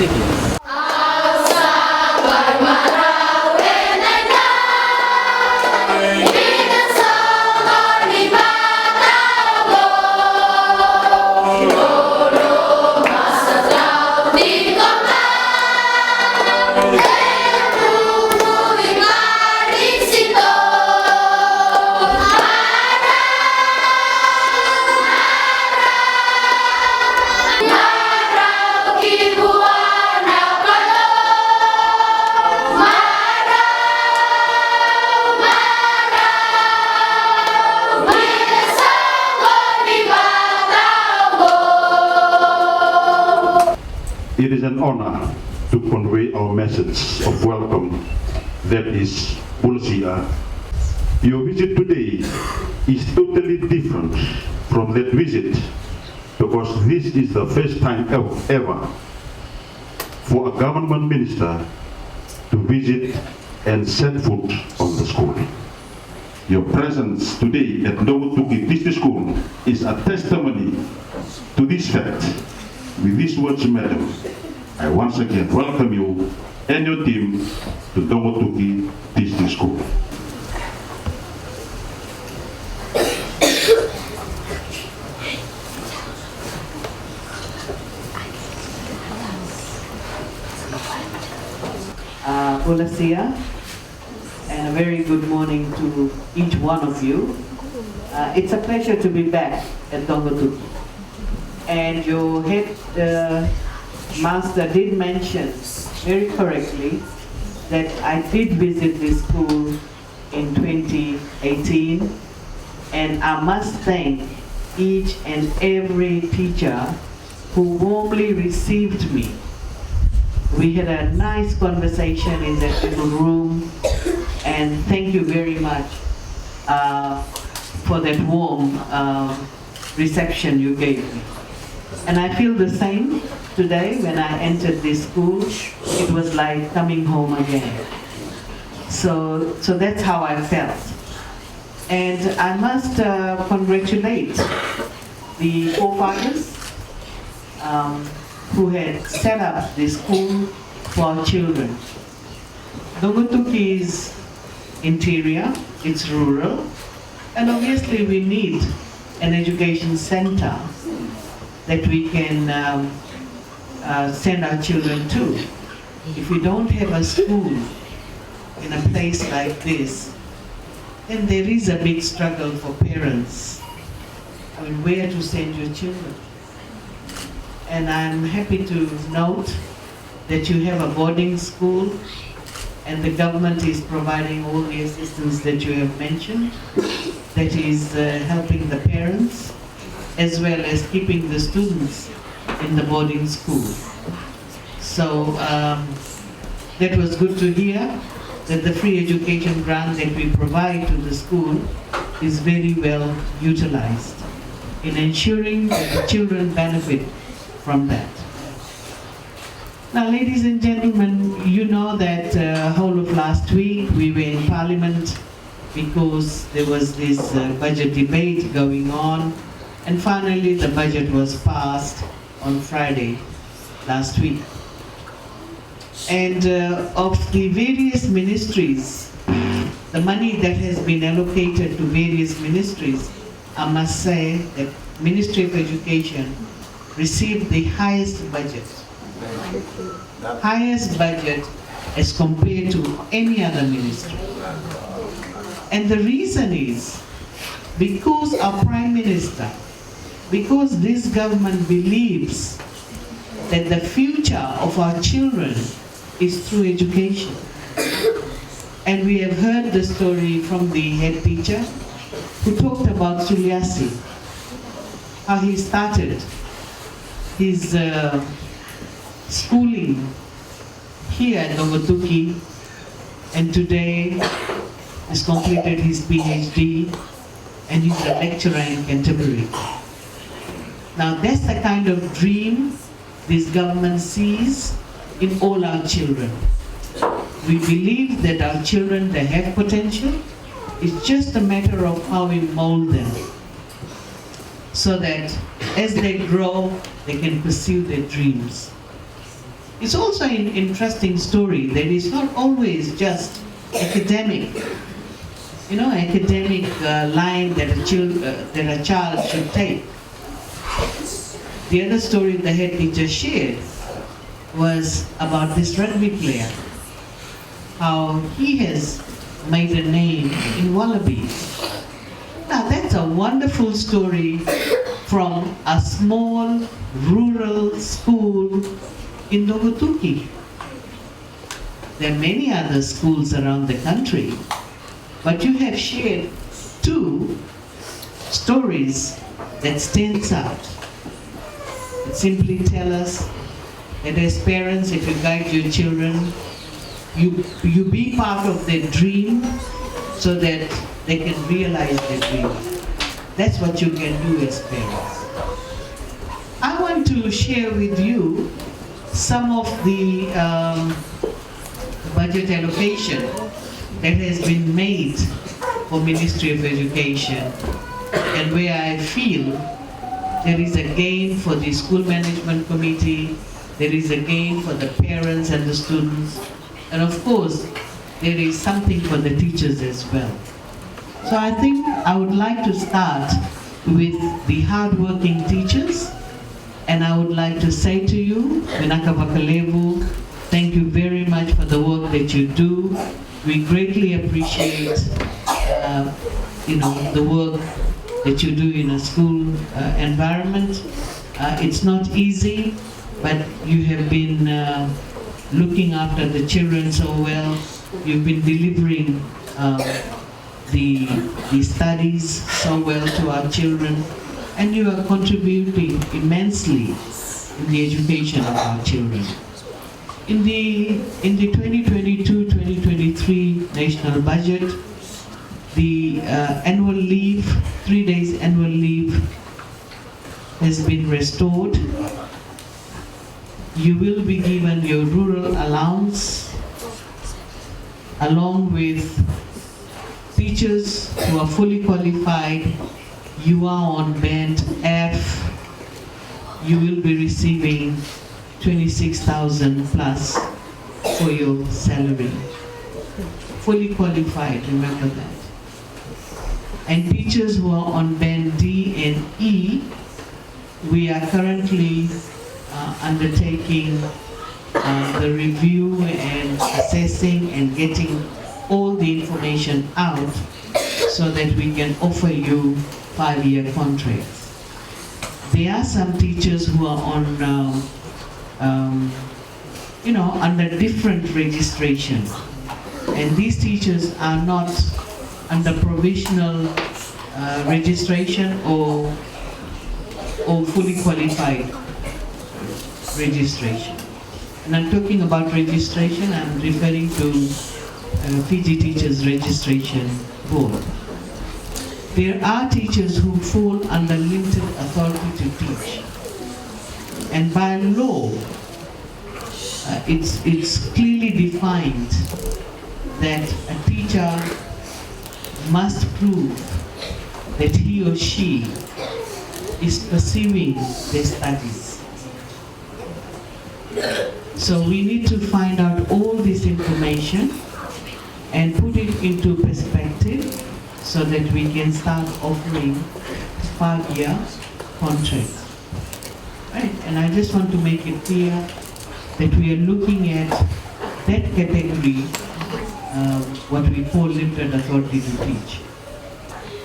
City. It is an honor to convey our message of welcome, that is, Bulsia. Your visit today is totally different from that visit, because this is the first time ever for a government minister to visit and set foot on the school. Your presence today at Dogotuki District School is a testimony to this fact. With these words, madam, I once again welcome you and your team to Dogotuki District School. Buenasia, and a very good morning to each one of you. It's a pleasure to be back at Dogotuki. And your head master did mention very correctly that I did visit this school in 2018, and I must thank each and every teacher who warmly received me. We had a nice conversation in that little room, and thank you very much for that warm reception you gave me. And I feel the same today when I entered this school. It was like coming home again. So that's how I felt. And I must congratulate the forefathers who had set up this school for our children. Dogotuki is interior, it's rural, and obviously we need an education center that we can send our children to. If we don't have a school in a place like this, then there is a big struggle for parents. I mean, where to send your children? And I'm happy to note that you have a boarding school, and the government is providing all the assistance that you have mentioned, that is helping the parents, as well as keeping the students in the boarding school. So that was good to hear, that the free education grant that we provide to the school is very well utilized in ensuring that the children benefit from that. Now, ladies and gentlemen, you know that whole of last week we were in Parliament because there was this budget debate going on, and finally the budget was passed on Friday last week. And of the various ministries, the money that has been allocated to various ministries, I must say that Ministry of Education received the highest budget. Highest budget as compared to any other ministry. And the reason is because our Prime Minister, because this government believes that the future of our children is through education. And we have heard the story from the head teacher who talked about Suliasi, how he started his schooling here at Dogotuki, and today has completed his PhD and he's a lecturer in Canterbury. Now that's the kind of dream this government sees in all our children. We believe that our children, they have potential. It's just a matter of how we mold them so that as they grow, they can pursue their dreams. It's also an interesting story that is not always just academic, academic line that a child should take. The other story the head teacher shared was about this rugby player, how he has made a name in Wallaby. Now that's a wonderful story from a small rural school in Dogotuki. There are many other schools around the country, but you have shared two stories that stands out. Simply tell us that as parents, if you guide your children, you be part of their dream so that they can realize their dream. That's what you can do as parents. I want to share with you some of the budget allocation that has been made for Ministry of Education, and where I feel there is a gain for the school management committee, there is a gain for the parents and the students, and of course, there is something for the teachers as well. So I think I would like to start with the hard-working teachers, and I would like to say to you, Minaka Vakalevu, thank you very much for the work that you do. We greatly appreciate the work that you do in a school environment. It's not easy, but you have been looking after the children so well. You've been delivering the studies so well to our children, and you are contributing immensely in the education of our children. In the 2022-2023 national budget, the annual leave, 3 days annual leave, has been restored. You will be given your rural allowance, along with teachers who are fully qualified. You are on band F. You will be receiving 26,000 plus for your salary. Fully qualified, remember that. And teachers who are on band D and E, we are currently undertaking the review and assessing and getting all the information out so that we can offer you 5-year contracts. There are some teachers who are on, under different registration, and these teachers are not under provisional registration or fully qualified registration. And I'm talking about registration, I'm referring to Fiji Teachers Registration Board. There are teachers who fall under limited authority to teach. And by law, it's clearly defined that a teacher must prove that he or she is pursuing their studies. So we need to find out all this information and put it into perspective so that we can start offering 5-year contracts. Right? And I just want to make it clear that we are looking at that category, what we call limited authority to teach,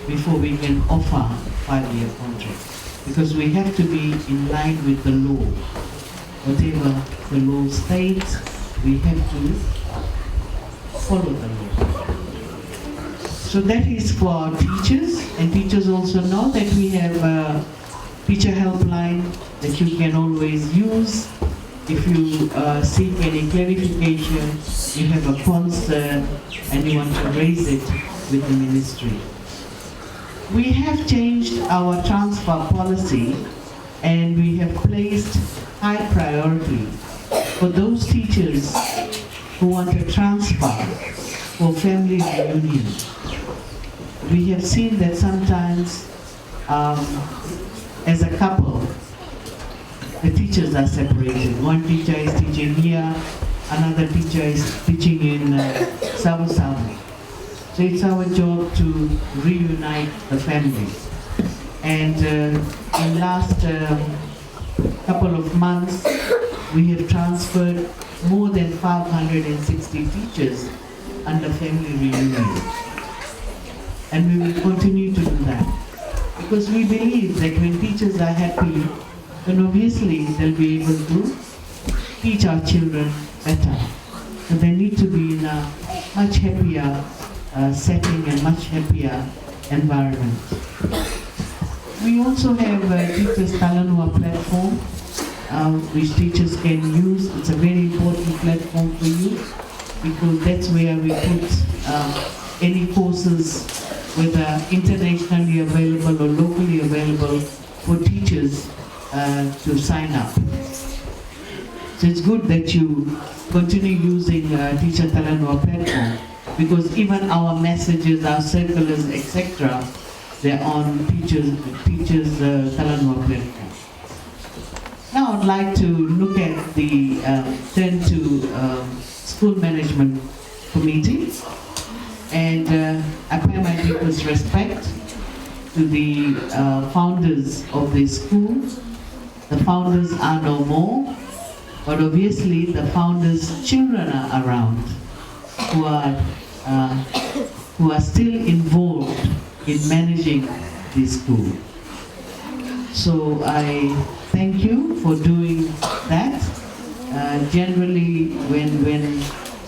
before we can offer 5-year contracts. Because we have to be in line with the law. Whatever the law states, we have to follow the law. So that is for our teachers, and teachers also know that we have a teacher helpline that you can always use. If you seek any clarification, you have a concern and you want to raise it with the ministry. We have changed our transfer policy, and we have placed high priority for those teachers who want to transfer for family reunion. We have seen that sometimes as a couple, the teachers are separated. One teacher is teaching here, another teacher is teaching in Savu Savu. So it's our job to reunite the families. And in last couple of months, we have transferred more than 560 teachers under family reunion. And we will continue to do that. Because we believe that when teachers are happy, then obviously they'll be able to teach our children better. So they need to be in a much happier setting and much happier environment. We also have a Teachers Talanua platform, which teachers can use. It's a very important platform for you, because that's where we put any courses, whether internationally available or locally available, for teachers to sign up. So it's good that you continue using Teacher Talanua platform, because even our messages, our circulars, etc., they're on Teachers Talanua platform. Now I'd like to look at the turn to School Management Committee, and I pay my deepest respect to the founders of the school. The founders are no more, but obviously the founders' children are around, who are still involved in managing the school. So I thank you for doing that. Generally, when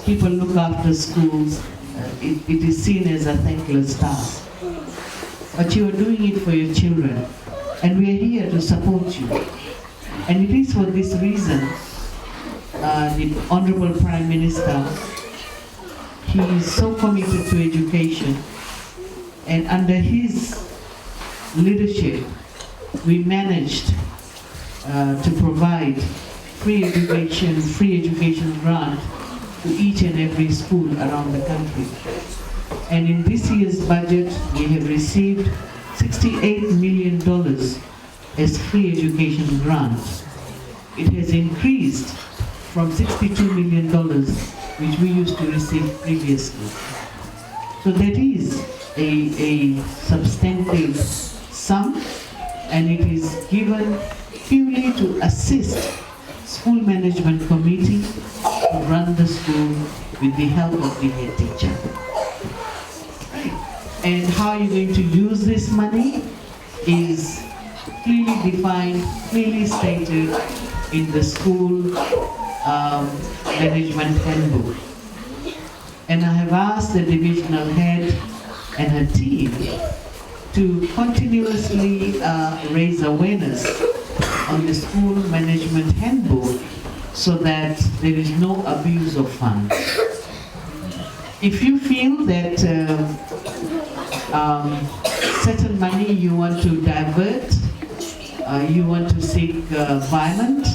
people look after schools, it is seen as a thankless task. But you are doing it for your children, and we are here to support you. And it is for this reason, the Honorable Prime Minister, he is so committed to education, and under his leadership, we managed to provide free education grant to each and every school around the country. And in this year's budget, we have received $68 million as free education grant. It has increased from $62 million, which we used to receive previously. So that is a substantive sum, and it is given purely to assist School Management Committee to run the school with the help of the head teacher. Right. And how you're going to use this money is clearly defined, clearly stated in the school management handbook. And I have asked the divisional head and her team to continuously raise awareness on the school management handbook so that there is no abuse of funds. If you feel that certain money you want to divert, you want to seek violence,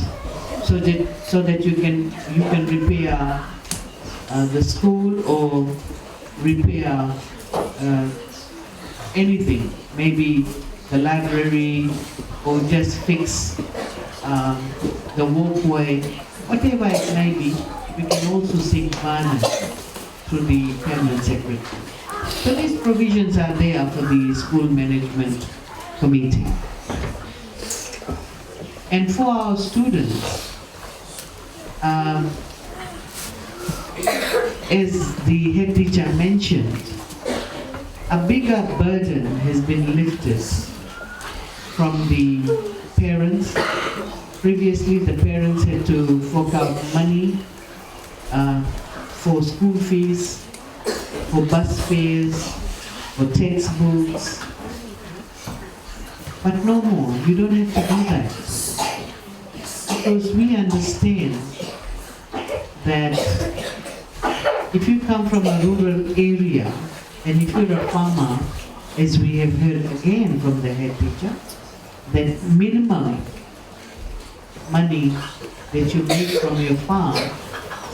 so that you can repair the school or repair anything, maybe the library, or just fix the walkway, whatever it may be, we can also seek violence through the permanent secretary. So these provisions are there for the school management committee. And for our students, as the head teacher mentioned, a bigger burden has been lifted from the parents. Previously, the parents had to fork out money for school fees, for bus fares, for textbooks. But no more, you don't have to do that. Because we understand that if you come from a rural area, and if you're a farmer, as we have heard again from the head teacher, that minimum money that you make from your farm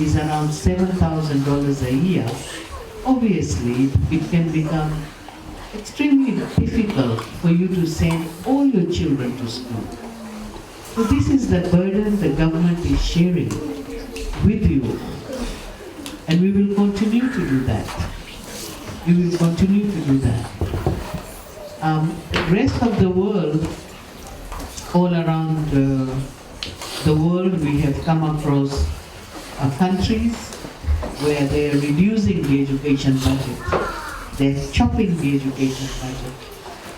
is around $7,000 a year. Obviously, it can become extremely difficult for you to send all your children to school. So this is the burden the government is sharing with you. And we will continue to do that. We will continue to do that. The rest of the world, all around the world, we have come across countries where they are reducing the education budget. They're chopping the education budget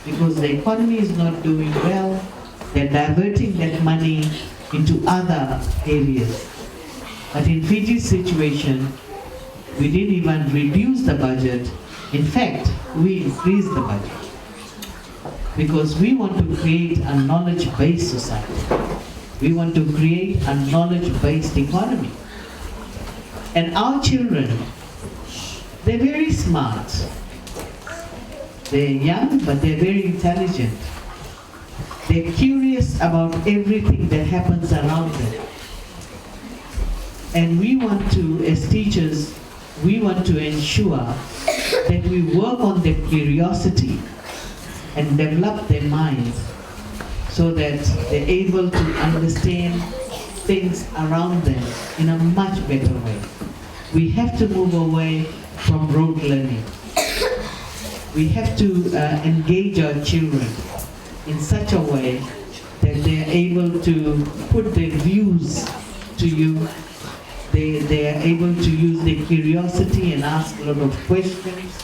because the economy is not doing well. They're diverting that money into other areas. But in Fiji's situation, we didn't even reduce the budget. In fact, we increased the budget because we want to create a knowledge-based society. We want to create a knowledge-based economy. And our children, they're very smart. They're young, but they're very intelligent. They're curious about everything that happens around them. And we want to, as teachers, we want to ensure that we work on their curiosity and develop their minds so that they're able to understand things around them in a much better way. We have to move away from rote learning. We have to engage our children in such a way that they're able to put their views to you. They are able to use their curiosity and ask a lot of questions,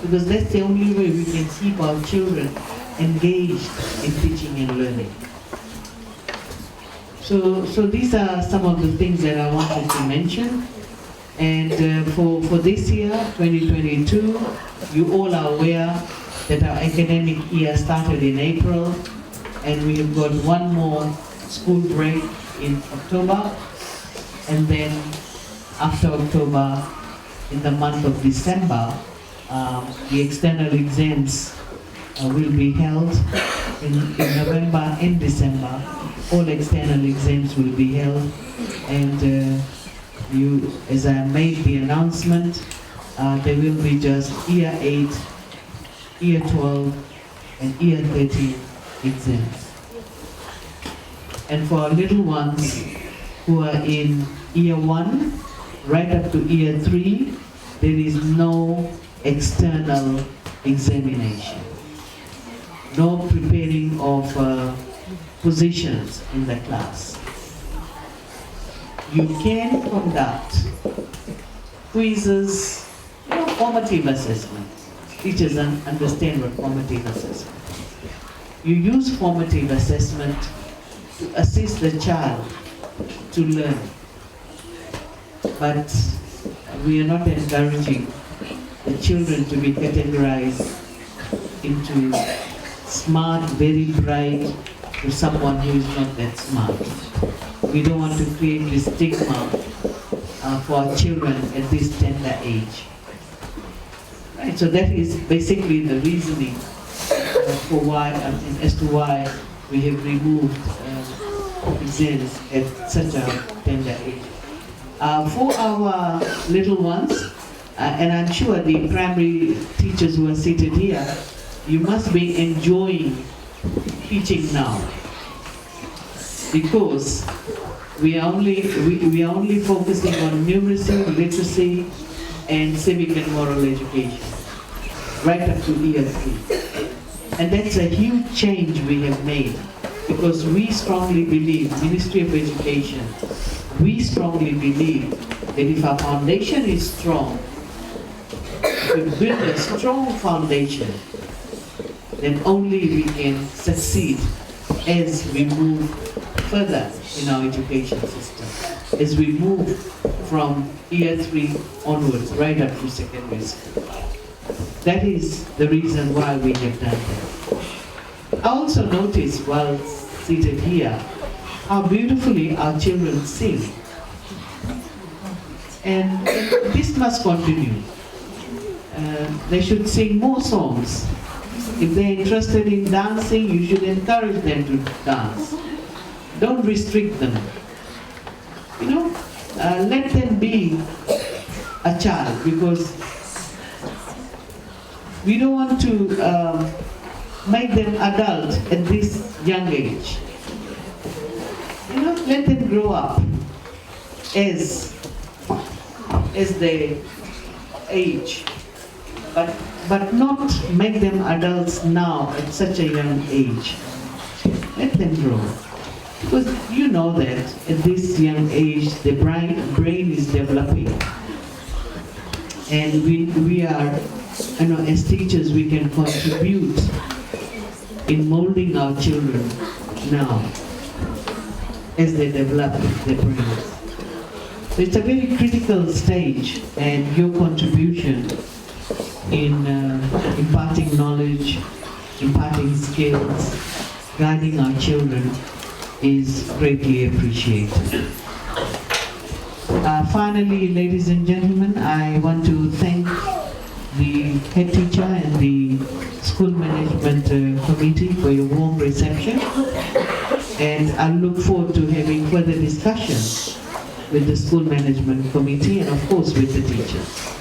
because that's the only way we can keep our children engaged in teaching and learning. So these are some of the things that I wanted to mention. And for this year, 2022, you all are aware that our academic year started in April, and we have got one more school break in October, and then after October, in the month of December, the external exams will be held in November and December. All external exams will be held, and as I made the announcement, there will be just Year 8, Year 12, and Year 13 exams. And for our little ones who are in Year 1, right up to Year 3, there is no external examination. No preparing of positions in the class. You can conduct quizzes, formative assessment. Teachers understand what formative assessment is. You use formative assessment to assist the child to learn. But we are not encouraging the children to be categorized into smart, very bright, to someone who is not that smart. We don't want to create this stigma for our children at this tender age. Right, so that is basically the reasoning for why, as to why we have removed exams at such a tender age. For our little ones, and I'm sure the primary teachers who are seated here, you must be enjoying teaching now, because we are only focusing on numeracy, literacy, and civic and moral education, right up to Year 3. And that's a huge change we have made, because we strongly believe, Ministry of Education, we strongly believe that if our foundation is strong, if we build a strong foundation, then only we can succeed as we move further in our education system, as we move from Year 3 onwards, right up to secondary school. That is the reason why we have done that. I also noticed while seated here how beautifully our children sing. And this must continue. They should sing more songs. If they're interested in dancing, you should encourage them to dance. Don't restrict them. Let them be a child, because we don't want to make them adult at this young age. let them grow up as they age, but not make them adults now at such a young age. Let them grow. Because you know that at this young age, the brain is developing. And we are, as teachers, we can contribute in molding our children now as they develop their brains. So it's a very critical stage, and your contribution in imparting knowledge, imparting skills, guiding our children is greatly appreciated. Finally, ladies and gentlemen, I want to thank the head teacher and the school management committee for your warm reception, and I look forward to having further discussions with the school management committee and of course with the teachers.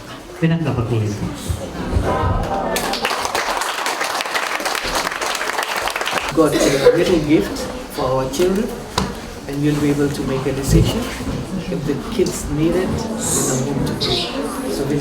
Got a little gift for our children, and you'll be able to make a decision if the kids need it in a home to play. So we